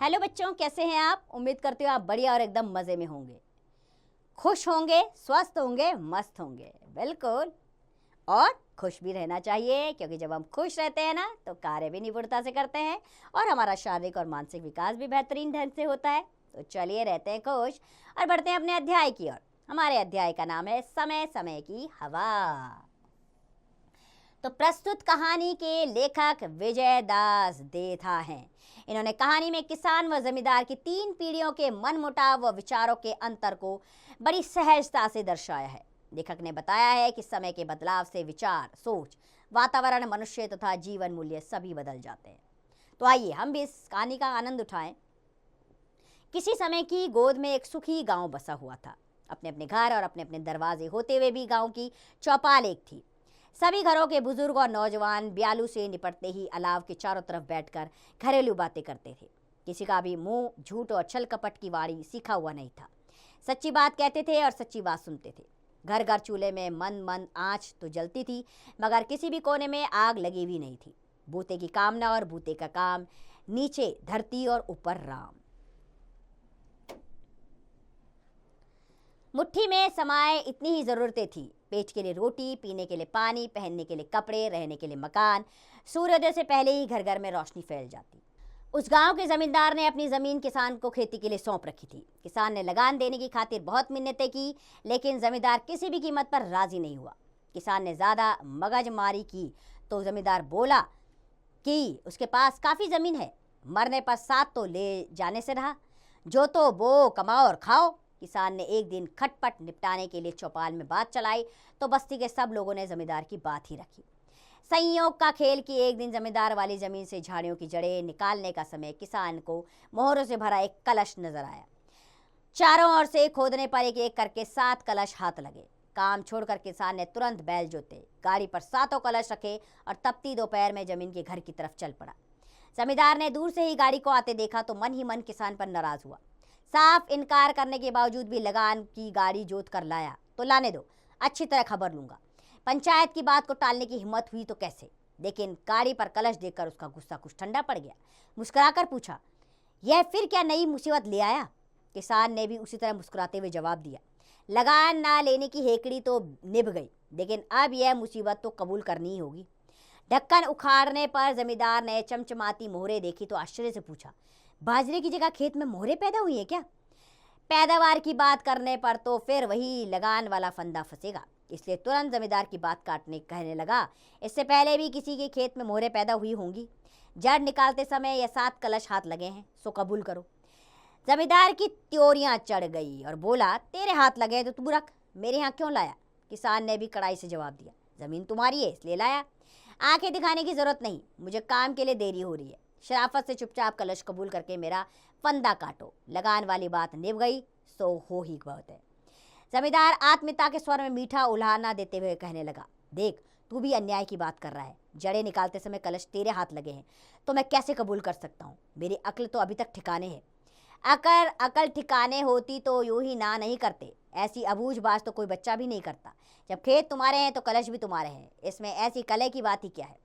Hello बच्चों, कैसे हैं आप। उम्मीद करती हूँ आप बढ़िया और एकदम मज़े में होंगे, खुश होंगे, स्वस्थ होंगे, मस्त होंगे। बिल्कुल। और खुश भी रहना चाहिए, क्योंकि जब हम खुश रहते हैं ना तो कार्य भी निपुणता से करते हैं और हमारा शारीरिक और मानसिक विकास भी बेहतरीन ढंग से होता है। तो चलिए रहते हैं खुश और बढ़ते हैं अपने अध्याय की ओर। हमारे अध्याय का नाम है समय समय की हवा। तो प्रस्तुत कहानी के लेखक विजय दास देथा हैं। इन्होंने कहानी में किसान व जमींदार की 3 पीढ़ियों के मनमुटाव व विचारों के अंतर को बड़ी सहजता से दर्शाया है। लेखक ने बताया है कि समय के बदलाव से विचार, सोच, वातावरण, मनुष्य तथा जीवन मूल्य सभी बदल जाते हैं। तो आइए हम भी इस कहानी का आनंद उठाएं। किसी समय की गोद में एक सुखी गांव बसा हुआ था। अपने अपने घर और अपने अपने दरवाजे होते हुए भी गांव की चौपाल एक थी। सभी घरों के बुजुर्ग और नौजवान ब्यालू से निपटते ही अलाव के चारों तरफ बैठकर घरेलू बातें करते थे। किसी का भी मुंह झूठ और छल कपट की वाणी सीखा हुआ नहीं था। सच्ची बात कहते थे और सच्ची बात सुनते थे। घर घर चूल्हे में मन मन आँच तो जलती थी, मगर किसी भी कोने में आग लगी भी नहीं थी। बूते की कामना और बूते का काम, नीचे धरती और ऊपर राम। मुट्ठी में समाये इतनी ही ज़रूरतें थी। पेट के लिए रोटी, पीने के लिए पानी, पहनने के लिए कपड़े, रहने के लिए मकान। सूर्योदय से पहले ही घर घर में रोशनी फैल जाती। उस गांव के जमींदार ने अपनी ज़मीन किसान को खेती के लिए सौंप रखी थी। किसान ने लगान देने की खातिर बहुत मिन्नतें की, लेकिन जमींदार किसी भी कीमत पर राज़ी नहीं हुआ। किसान ने ज़्यादा मगजमारी की तो जमींदार बोला कि उसके पास काफ़ी ज़मीन है, मरने पर 7 तो ले जाने से रहा, जो तो बो, कमाओ और खाओ। किसान ने एक दिन खटपट निपटाने के लिए चौपाल में बात चलाई तो बस्ती के सब लोगों ने जमींदार की बात ही रखी। संयोग का खेल कि एक दिन जमींदार वाली जमीन से झाड़ियों की जड़ें निकालने का समय किसान को मोहरों से भरा एक कलश नजर आया। चारों ओर से खोदने पर एक एक करके 7 कलश हाथ लगे। काम छोड़कर किसान ने तुरंत बैल जोते, गाड़ी पर 7 कलश रखे और तपती दोपहर में जमीन के घर की तरफ चल पड़ा। जमींदार ने दूर से ही गाड़ी को आते देखा तो मन ही मन किसान पर नाराज हुआ। साफ इनकार करने के बावजूद भी लगान की गाड़ी जोत कर लाया तो लाने दो, अच्छी तरह खबर लूंगा। पंचायत की बात को टालने की हिम्मत हुई तो कैसे। लेकिन गाड़ी पर कलश देखकर उसका गुस्सा कुछ ठंडा पड़ गया। मुस्कुराकर पूछा, यह फिर क्या नई मुसीबत ले आया। किसान ने भी उसी तरह मुस्कुराते हुए जवाब दिया, लगान ना लेने की हेकड़ी तो निभ गई, लेकिन अब यह मुसीबत तो कबूल करनी ही होगी। ढक्कन उखाड़ने पर जमींदार ने चमचमाती मोहरें देखी तो आश्चर्य से पूछा, बाजरे की जगह खेत में मोहरें पैदा हुई है क्या। पैदावार की बात करने पर तो फिर वही लगान वाला फंदा फंसेगा, इसलिए तुरंत जमींदार की बात काटने कहने लगा, इससे पहले भी किसी के खेत में मोहरें पैदा हुई होंगी। जड़ निकालते समय यह 7 कलश हाथ लगे हैं, सो कबूल करो। जमींदार की त्योरियां चढ़ गई और बोला, तेरे हाथ लगे तो तू रख, मेरे यहाँ क्यों लाया। किसान ने भी कड़ाई से जवाब दिया, जमीन तुम्हारी है इसलिए लाया, आंखें दिखाने की जरूरत नहीं, मुझे काम के लिए देरी हो रही है। शराफत से चुपचाप कलश कबूल करके मेरा फंदा काटो। लगान वाली बात निभ गई सो हो ही बहुत है। जमींदार आत्मीयता के स्वर में मीठा उल्हाना देते हुए कहने लगा, देख तू भी अन्याय की बात कर रहा है। जड़ें निकालते समय कलश तेरे हाथ लगे हैं तो मैं कैसे कबूल कर सकता हूँ। मेरी अक्ल तो अभी तक ठिकाने है। अगर अकल ठिकाने होती तो यूं ही ना नहीं करते। ऐसी अबूझ बात तो कोई बच्चा भी नहीं करता। जब खेत तुम्हारे हैं तो कलश भी तुम्हारे हैं, इसमें ऐसी कलह की बात ही क्या है।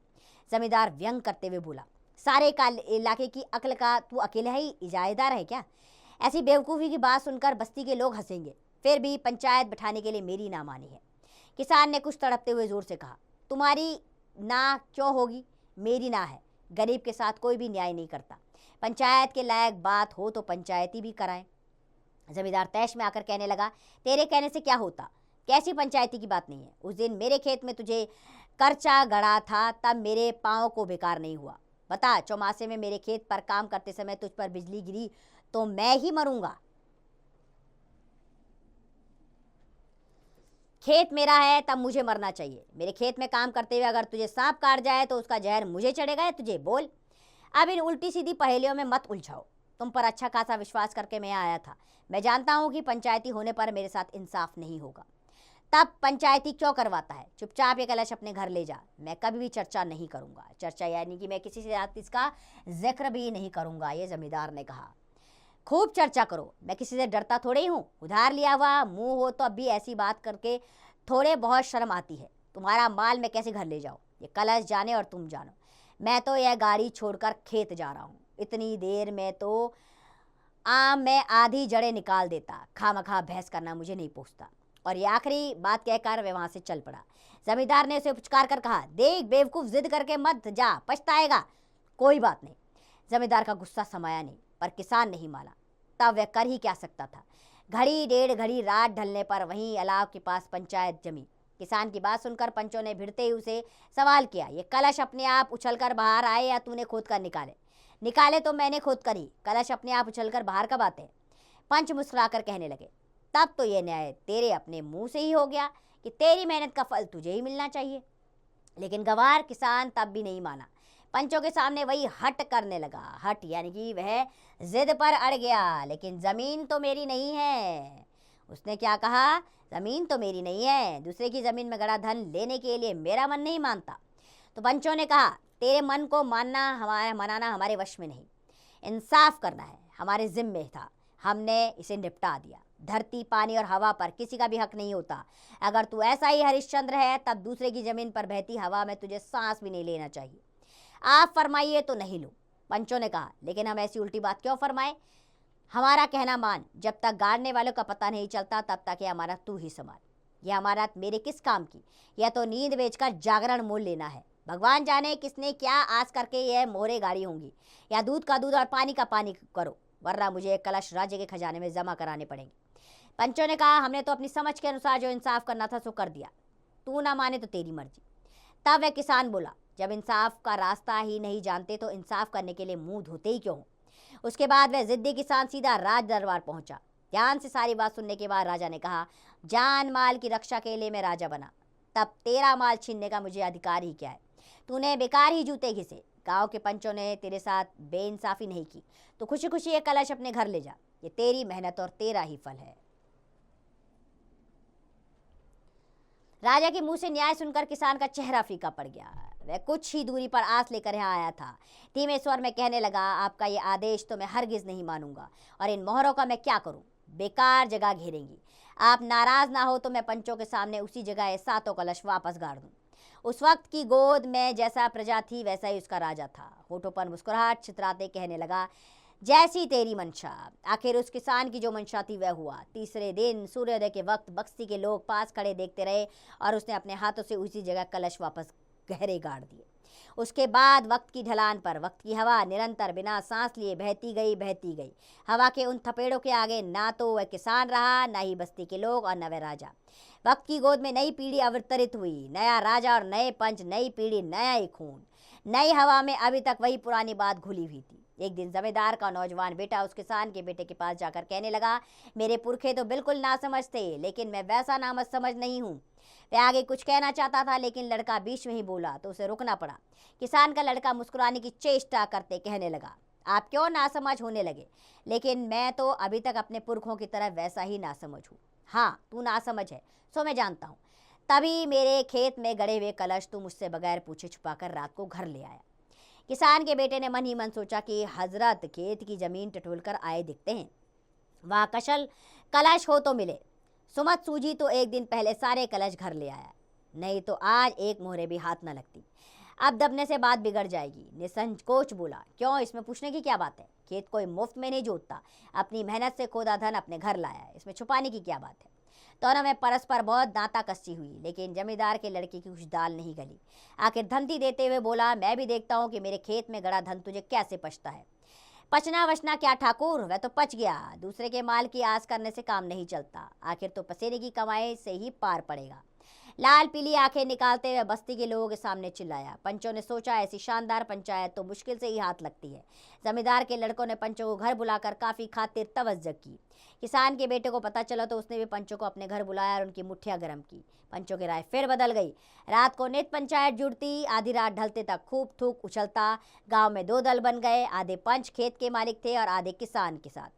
जमींदार व्यंग करते हुए बोला, सारे इलाके की अक्ल का तू अकेला ही इजाज़ेदार है क्या। ऐसी बेवकूफ़ी की बात सुनकर बस्ती के लोग हंसेंगे, फिर भी पंचायत बिठाने के लिए मेरी ना मानी है। किसान ने कुछ तड़पते हुए ज़ोर से कहा, तुम्हारी ना क्यों होगी, मेरी ना है। गरीब के साथ कोई भी न्याय नहीं करता। पंचायत के लायक बात हो तो पंचायती भी कराएं। जमींदार तैश में आकर कहने लगा, तेरे कहने से क्या होता, कैसी पंचायती की बात नहीं है। उस दिन मेरे खेत में तुझे कर्चा गड़ा था, तब मेरे पाँव को बेकार नहीं हुआ। बता, चौमासे में मेरे खेत पर काम करते समय तुझ पर बिजली गिरी तो मैं ही मरूंगा। खेत मेरा है तब मुझे मरना चाहिए। मेरे खेत में काम करते हुए अगर तुझे सांप काट जाए तो उसका जहर मुझे चढ़ेगा या तुझे। बोल, अब इन उल्टी सीधी पहेलियों में मत उलझाओ। तुम पर अच्छा खासा विश्वास करके मैं आया था। मैं जानता हूँ कि पंचायती होने पर मेरे साथ इंसाफ नहीं होगा, तब पंचायती क्यों करवाता है। चुपचाप ये कलश अपने घर ले जा। मैं कभी भी चर्चा नहीं करूँगा। चर्चा यानी कि मैं किसी से इसका जिक्र भी नहीं करूँगा, ये जमींदार ने कहा। खूब चर्चा करो, मैं किसी से डरता थोड़े ही हूँ। उधार लिया हुआ मुंह हो तो अब भी ऐसी बात करके थोड़े बहुत शर्म आती है। तुम्हारा माल मैं कैसे घर ले जाऊँ, ये कलश जाने और तुम जानो। मैं तो यह गाड़ी छोड़कर खेत जा रहा हूँ। इतनी देर में तो आम में आधी जड़ें निकाल देता, खामखा बहस करना मुझे नहीं पोसता। और ये आखिरी बात कहकर वह वहां से चल पड़ा। जमींदार ने उसे पुचकार कर कहा, देख बेवकूफ, जिद करके मत जा, पछताएगा। कोई बात नहीं। जमींदार का गुस्सा समाया नहीं, पर किसान नहीं माना। तब वह कर ही क्या सकता था। घड़ी डेढ़ घड़ी रात ढलने पर वहीं अलाव के पास पंचायत जमी। किसान की बात सुनकर पंचों ने भिड़ते ही उसे सवाल किया, ये कलश अपने आप उछलकर बाहर आए या तूने खोद कर निकाले? निकाले तो मैंने खोद कर ही, कलश अपने आप उछलकर बाहर कब आते हैं? पंच मुस्कुराकर कहने लगे, तब तो ये न्याय तेरे अपने मुंह से ही हो गया कि तेरी मेहनत का फल तुझे ही मिलना चाहिए। लेकिन गवार किसान तब भी नहीं माना। पंचों के सामने वही हट करने लगा। हट यानी कि वह जिद पर अड़ गया। लेकिन जमीन तो मेरी नहीं है। उसने क्या कहा? जमीन तो मेरी नहीं है, दूसरे की जमीन में गड़ा धन लेने के लिए मेरा मन नहीं मानता। तो पंचों ने कहा, तेरे मन को मनाना हमारे वश में नहीं, इंसाफ करना है हमारे जिम्मे था, हमने इसे निपटा दिया। धरती, पानी और हवा पर किसी का भी हक नहीं होता। अगर तू ऐसा ही हरिश्चंद्र है, तब दूसरे की जमीन पर बहती हवा में तुझे सांस भी नहीं लेना चाहिए। आप फरमाइए तो नहीं लूं। पंचों ने कहा, लेकिन हम ऐसी उल्टी बात क्यों फरमाए? हमारा कहना मान, जब तक गाड़ने वालों का पता नहीं चलता तब तक ये अमानत तू ही संभाल। यह अमानत मेरे किस काम की? यह तो नींद बेचकर जागरण मोल लेना है। भगवान जाने किसने क्या आस करके यह मोहरे गाड़ी होंगी। या दूध का दूध और पानी का पानी करो, वरना मुझे एक कलश राज्य के खजाने में जमा कराने पड़ेंगे। पंचों ने कहा, हमने तो अपनी समझ के अनुसार जो इंसाफ करना था सो कर दिया, तू ना माने तो तेरी मर्जी। तब वह किसान बोला, जब इंसाफ का रास्ता ही नहीं जानते तो इंसाफ करने के लिए मुंह धोते ही क्यों? उसके बाद वह जिद्दी किसान सीधा राज दरबार पहुंचा। ध्यान से सारी बात सुनने के बाद राजा ने कहा, जान माल की रक्षा के लिए मैं राजा बना, तब तेरा माल छीनने का मुझे अधिकार ही क्या है? तूने बेकार ही जूते घिसे। गांव के पंचों ने तेरे साथ बेइंसाफी नहीं की, तो खुशी खुशी ये कलश अपने घर ले जा। ये तेरी मेहनत और तेरा ही फल है। राजा के मुंह से न्याय सुनकर किसान का चेहरा फीका पड़ गया। वह कुछ ही दूरी पर आस लेकर यहाँ आया था। धीमे स्वर में कहने लगा, आपका ये आदेश तो मैं हरगिज नहीं मानूंगा, और इन मोहरों का मैं क्या करूं? बेकार जगह घेरेंगी। आप नाराज ना हो तो मैं पंचों के सामने उसी जगह ये सातों कलश वापस गाड़ दूं। उस वक्त की गोद में जैसा प्रजा थी वैसा ही उसका राजा था। होठों पर मुस्कुराहट छितराते कहने लगा, जैसी तेरी मंशा। आखिर उस किसान की जो मंशा थी वह हुआ। तीसरे दिन सूर्योदय के वक्त बस्ती के लोग पास खड़े देखते रहे और उसने अपने हाथों से उसी जगह कलश वापस गहरे गाड़ दिए। उसके बाद वक्त की ढलान पर वक्त की हवा निरंतर बिना सांस लिए बहती गई। हवा के उन थपेड़ों के आगे ना तो वह किसान रहा, ना ही बस्ती के लोग, और न वह राजा। वक्त की गोद में नई पीढ़ी अवतरित हुई। नया राजा और नए पंच, नई पीढ़ी, नया ही खून। नई हवा में अभी तक वही पुरानी बात घुली हुई थी। एक दिन जमींदार का नौजवान बेटा उस किसान के बेटे के पास जाकर कहने लगा, मेरे पुरखे तो बिल्कुल नासमझ थे, लेकिन मैं वैसा नासमझ नहीं हूँ। वह आगे कुछ कहना चाहता था, लेकिन लड़का बीच में ही बोला तो उसे रुकना पड़ा। किसान का लड़का मुस्कुराने की चेष्टा करते कहने लगा, आप क्यों नासमझ होने लगे? लेकिन मैं तो अभी तक अपने पुरखों की तरह वैसा ही नासमझ हूँ। हाँ, तू नासमझ है सो मैं जानता हूँ, तभी मेरे खेत में गड़े हुए कलश तू मुझसे बगैर पूछे छुपाकर रात को घर ले आया। किसान के बेटे ने मन ही मन सोचा कि हजरत खेत की जमीन टटोल कर आए दिखते हैं, वहाँ कलश हो तो मिले। सुमत सूझी तो एक दिन पहले सारे कलश घर ले आया, नहीं तो आज एक मोहरे भी हाथ न लगती। अब दबने से बात बिगड़ जाएगी। निसंकोच बोला, क्यों, इसमें पूछने की क्या बात है? खेत कोई मुफ्त में नहीं जोतता, अपनी मेहनत से खोदा धन अपने घर लाया है, इसमें छुपाने की क्या बात है? दोनों में परस्पर बहुत दांता कस्सी हुई, लेकिन जमींदार के लड़के की कुछ दाल नहीं गली। आखिर धमकी देते हुए बोला, मैं भी देखता हूँ कि मेरे खेत में गड़ा धन तुझे कैसे पचता है। पचना वचना क्या ठाकुर, वह तो पच गया। दूसरे के माल की आस करने से काम नहीं चलता, आखिर तो पसीने की कमाई से ही पार पड़ेगा। लाल पीली आंखें निकालते हुए बस्ती के लोगों के सामने चिल्लाया। पंचों ने सोचा, ऐसी शानदार पंचायत तो मुश्किल से ही हाथ लगती है। जमींदार के लड़कों ने पंचों को घर बुलाकर काफी खातिर तवज्जो की। किसान के बेटे को पता चला तो उसने भी पंचों को अपने घर बुलाया और उनकी मुठ्ठियां गर्म की। पंचों की राय फिर बदल गई। रात को नित पंचायत जुड़ती, आधी रात ढलते तक खूब थूक उछलता। गांव में दो दल बन गए, आधे पंच खेत के मालिक थे और आधे किसान के साथ।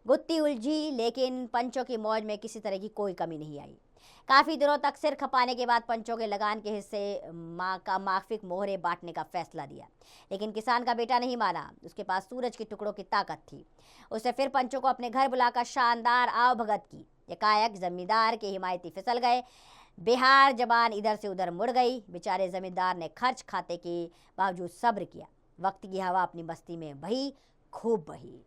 गुत्ती उलझी, लेकिन पंचों की मौज में किसी तरह की कोई कमी नहीं आई। काफी दिनों तक सिर खपाने के बाद पंचों के लगान के हिस्से माफिक मोहरे बांटने का फैसला दिया, लेकिन किसान का बेटा नहीं माना। उसके पास सूरज के टुकड़ों की ताकत थी। उसने फिर पंचों को अपने घर बुलाकर शानदार आवभगत की। एकाएक जमींदार के हिमायती फिसल गए। बिहार जबान इधर से उधर मुड़ गई। बेचारे जमींदार ने खर्च खाते के बावजूद सब्र किया। वक्त की हवा अपनी मस्ती में बही, खूब बही।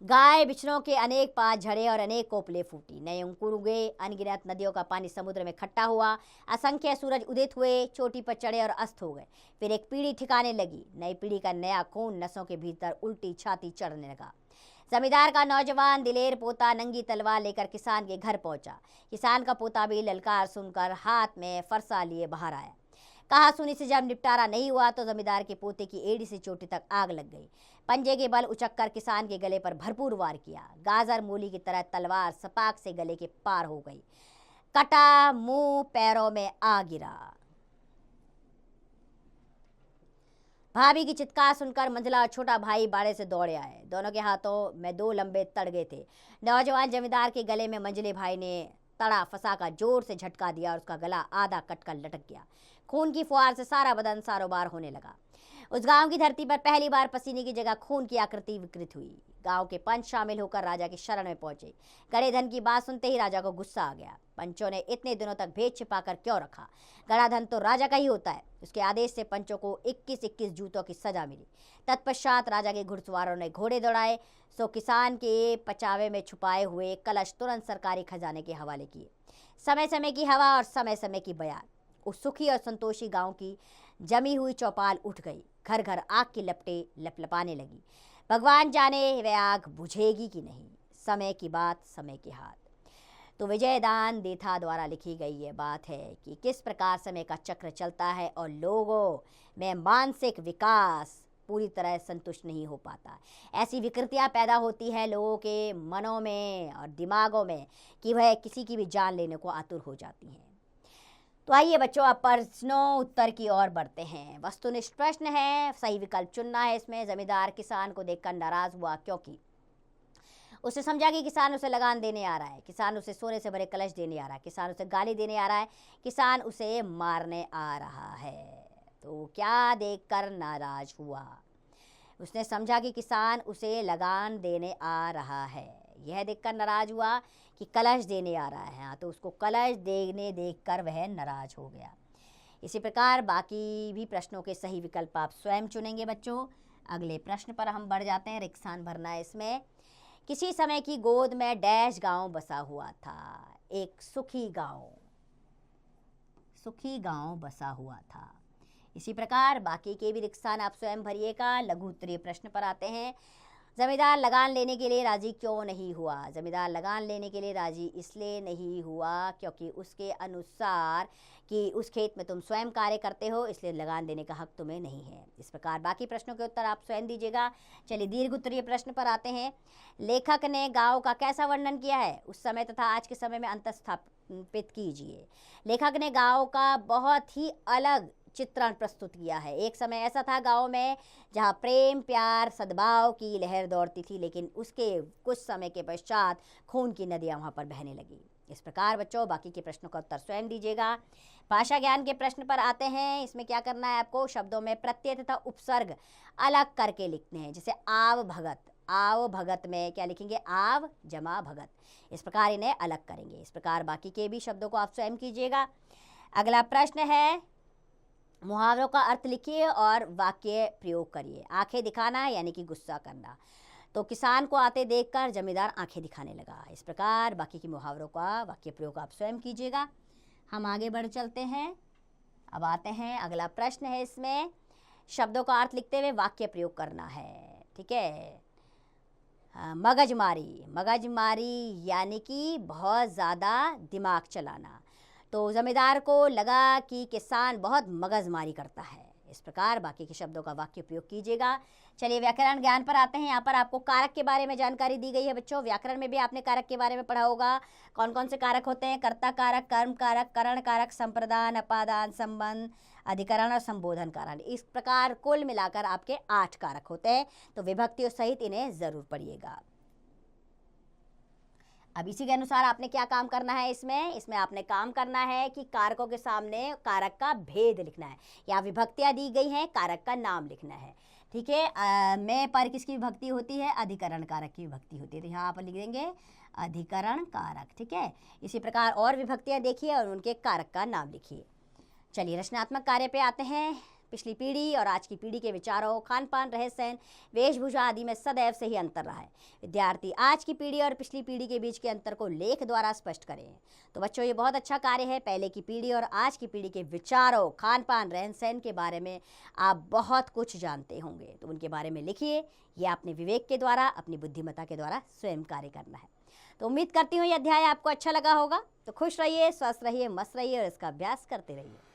गाय बिछड़ों के अनेक पात झड़े और अनेक कोपले फूटी, नए अंकुर उगे, अनगिनत नदियों का पानी समुद्र में इकट्ठा हुआ, असंख्य सूरज उदित हुए, चोटी पर चढ़े और अस्त हो गए। फिर एक पीढ़ी ठिकाने लगी, नई पीढ़ी का नया खून नसों के भीतर उल्टी छाती चढ़ने लगा। जमींदार का नौजवान दिलेर पोता नंगी तलवार लेकर किसान के घर पहुंचा। किसान का पोता भी ललकार सुनकर हाथ में फरसा लिए बाहर आया। कहा सुनी से जब निपटारा नहीं हुआ तो जमींदार के पोते की एड़ी से चोटी तक आग लग गई। पंजे के बल उचककर किसान के गले पर भरपूर वार किया। गाजर मूली की तरह तलवार सपाक से गले के पार हो गई। कटा मुंह पैरों में आ गिरा। भाभी की चित्कार सुनकर मंझला और छोटा भाई बाड़े से दौड़े आए। दोनों के हाथों में 2 लंबे तड़गे थे। नौजवान जमींदार के गले में मंझले भाई ने तड़ा फंसा का जोर से झटका दिया और उसका गला आधा कटकर लटक गया। खून की फुहार से सारा बदन सारोबार होने लगा। उस गांव की धरती पर पहली बार पसीने की जगह खून की आकृति विकृत हुई। गांव के पंच शामिल होकर राजा की शरण में पहुंचे। गड़े धन की बात सुनते ही राजा को गुस्सा आ गया। पंचों ने इतने दिनों तक भेद छिपाकर क्यों रखा? गड़ा धन तो राजा का ही होता है। उसके आदेश से पंचों को 21-21 जूतों की सजा मिली। तत्पश्चात राजा के घुड़सवारों ने घोड़े दौड़ाए, सो किसान के पचावे में छुपाए हुए कलश तुरंत सरकारी खजाने के हवाले किए। समय समय की हवा और समय समय की बयार। उस सुखी और संतोषी गांव की जमी हुई चौपाल उठ गई। घर घर आग की लपटें लपलपाने लगी। भगवान जाने वह आग बुझेगी कि नहीं। समय की बात समय के हाथ। तो विजयदान देथा द्वारा लिखी गई ये बात है कि किस प्रकार समय का चक्र चलता है और लोगों में मानसिक विकास पूरी तरह संतुष्ट नहीं हो पाता। ऐसी विकृतियां पैदा होती है लोगों के मनों में और दिमागों में कि वह किसी की भी जान लेने को आतुर हो जाती हैं। तो आइए बच्चों, अब प्रश्नों उत्तर की ओर बढ़ते हैं। वस्तुनिष्ठ प्रश्न है, सही विकल्प चुनना है। इसमें जमींदार किसान को देखकर नाराज हुआ क्योंकि उसे समझा कि किसान उसे लगान देने आ रहा है, किसान उसे सोने से भरे कलश देने आ रहा है, किसान उसे गाली देने आ रहा है, किसान उसे मारने आ रहा है। तो क्या देखकर नाराज हुआ? उसने समझा कि किसान उसे लगान देने आ रहा है। यह देखकर नाराज हुआ कि कलश देने आ रहा है। हाँ, तो उसको कलश देने देखकर वह नाराज हो गया। इसी प्रकार बाकी भी प्रश्नों के सही विकल्प आप स्वयं चुनेंगे बच्चों। अगले प्रश्न पर हम बढ़ जाते हैं। रिक्त स्थान भरना है इसमें। किसी समय की गोद में डैश गांव बसा हुआ था। एक सुखी गांव बसा हुआ था। इसी प्रकार बाकी के भी रिक्त स्थान आप स्वयं भरिएगा। लघु उत्तरीय प्रश्न पर आते हैं। जमींदार लगान लेने के लिए राजी क्यों नहीं हुआ? जमींदार लगान लेने के लिए राजी इसलिए नहीं हुआ क्योंकि उसके अनुसार कि उस खेत में तुम स्वयं कार्य करते हो, इसलिए लगान देने का हक तुम्हें नहीं है। इस प्रकार बाकी प्रश्नों के उत्तर आप स्वयं दीजिएगा। चलिए दीर्घ उत्तरीय प्रश्न पर आते हैं। लेखक ने गांव का कैसा वर्णन किया है? उस समय तथा आज के समय में अंतर स्थापित कीजिए। लेखक ने गांव का बहुत ही अलग चित्रण प्रस्तुत किया है। एक समय ऐसा था गांव में जहां प्रेम प्यार सद्भाव की लहर दौड़ती थी, लेकिन उसके कुछ समय के पश्चात खून की नदियां वहां पर बहने लगी। इस प्रकार बच्चों बाकी के प्रश्नों का उत्तर स्वयं दीजिएगा। भाषा ज्ञान के प्रश्न पर आते हैं। इसमें क्या करना है आपको? शब्दों में प्रत्यय तथा उपसर्ग अलग करके लिखने हैं। जैसे आव भगत में क्या लिखेंगे? आव जमा भगत। इस प्रकार इन्हें अलग करेंगे। इस प्रकार बाकी के भी शब्दों को आप स्वयं कीजिएगा। अगला प्रश्न है, मुहावरों का अर्थ लिखिए और वाक्य प्रयोग करिए। आंखें दिखाना यानी कि गुस्सा करना। तो किसान को आते देखकर जमींदार आंखें दिखाने लगा। इस प्रकार बाकी के मुहावरों का वाक्य प्रयोग आप स्वयं कीजिएगा। हम आगे बढ़ चलते हैं। अब आते हैं, अगला प्रश्न है। इसमें शब्दों का अर्थ लिखते हुए वाक्य प्रयोग करना है। ठीक है। मगजमारी यानी कि बहुत ज़्यादा दिमाग चलाना। तो जमींदार को लगा कि किसान बहुत मगजमारी करता है। इस प्रकार बाकी के शब्दों का वाक्य प्रयोग कीजिएगा। चलिए व्याकरण ज्ञान पर आते हैं। यहाँ पर आपको कारक के बारे में जानकारी दी गई है बच्चों। व्याकरण में भी आपने कारक के बारे में पढ़ा होगा। कौन कौन से कारक होते हैं? कर्ता कारक, कर्म कारक, करण कारक, संप्रदान, अपादान, संबंध, अधिकरण और संबोधन कारण। इस प्रकार कुल मिलाकर आपके 8 कारक होते हैं। तो विभक्तियों सहित इन्हें जरूर पढ़िएगा। अब इसी के अनुसार आपने क्या काम करना है? इसमें आपने काम करना है कि कारकों के सामने कारक का भेद लिखना है। यहाँ विभक्तियाँ दी गई हैं, कारक का नाम लिखना है। ठीक है। में पर किसकी विभक्ति होती है? अधिकरण कारक की विभक्ति होती है। तो यहाँ आप लिख देंगे अधिकरण कारक। ठीक है। इसी प्रकार और विभक्तियाँ देखिए और उनके कारक का नाम लिखिए। चलिए रचनात्मक कार्य पे आते हैं। पिछली पीढ़ी और आज की पीढ़ी के विचारों, खान पान, रहन-सहन, वेशभूषा आदि में सदैव से ही अंतर रहा है। विद्यार्थी आज की पीढ़ी और पिछली पीढ़ी के बीच के अंतर को लेख द्वारा स्पष्ट करें। तो बच्चों, ये बहुत अच्छा कार्य है। पहले की पीढ़ी और आज की पीढ़ी के विचारों, खान पान, रहन-सहन के बारे में आप बहुत कुछ जानते होंगे, तो उनके बारे में लिखिए। ये अपने विवेक के द्वारा, अपनी बुद्धिमत्ता के द्वारा स्वयं कार्य करना है। तो उम्मीद करती हूँ ये अध्याय आपको अच्छा लगा होगा। तो खुश रहिए, स्वस्थ रहिए, मस्त रहिए और इसका अभ्यास करते रहिए।